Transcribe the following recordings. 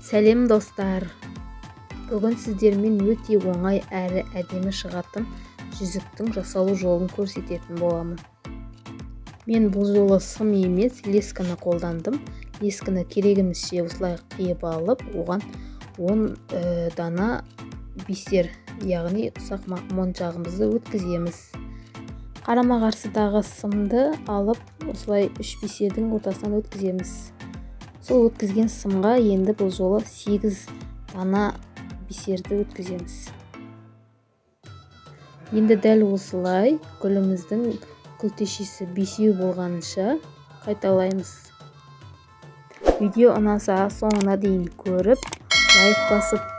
Сәлем достар. Бүгін сіздермен өте оңай әрі әдемі шығатын жүзіктің жасалу жолын көрсететін боламын. Мен бұл жолы сым емес, лесканы қолдандым. Лесканы керегімізше осылай қиып алып, оған 10 дана бисер, яғни ұсақ моншағымызды өткіземіз. Қарама-қарсыдағы сымды алып, осылай 3 бисердің ортасынан өткіземіз. Сол өткізген сымға енді бұл жолы 8 дана бисерді өткіземіз. Енді дәл осылай гүліміздің күлтешесі бесеу болғанша қайталаймыз. Видео ұнаса соңына дейін көріп, лайк басып,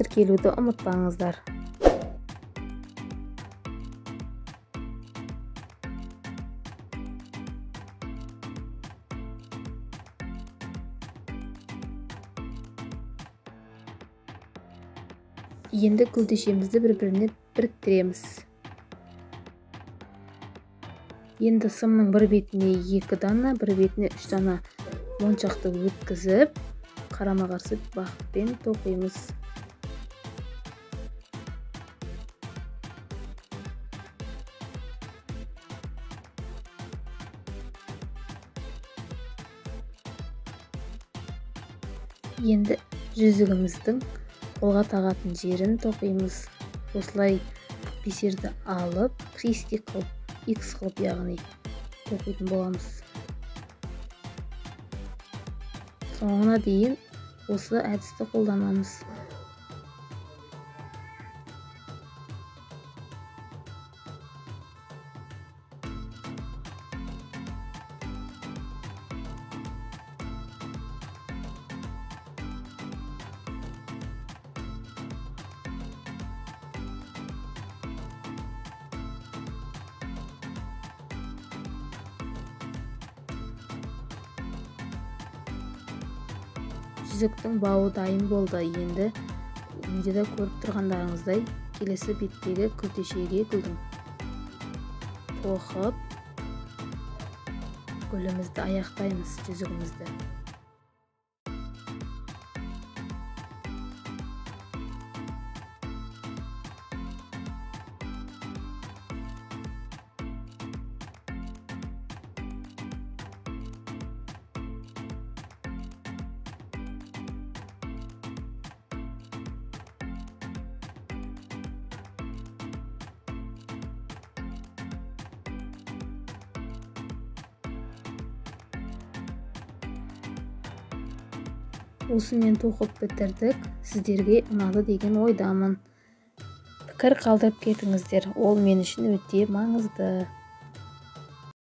тіркелуді ұмытпаңыздар. Енді күлтешемізді бір-біріне біріктіреміз. Енді сымның бір бетіне 2 дана, бір бетіне 3 дана моншақты өткізіп, қарама-қарсы бағытпен тоқимыз. Енді жүзігіміздің қолға тағатын жерін тоқимыз. Осылай бисерді алып, крестик қылып, X қылып, яғни тоқитын боламыз. Соңына дейін осы әдісті қолданамыз. Жүзіктің бауы дайын болды. Енді видеода көріп тұрғандарыңыздай келесі беттегі күлтешеге гүлдің тоқып гүлімізді аяқтаймыз, жүзігімізді. Осымен тоқып бітірдік. Сіздерге ұнады деген ойдамын. Пікір қалдырып кетіңіздер. Ол мен үшін өте маңызды.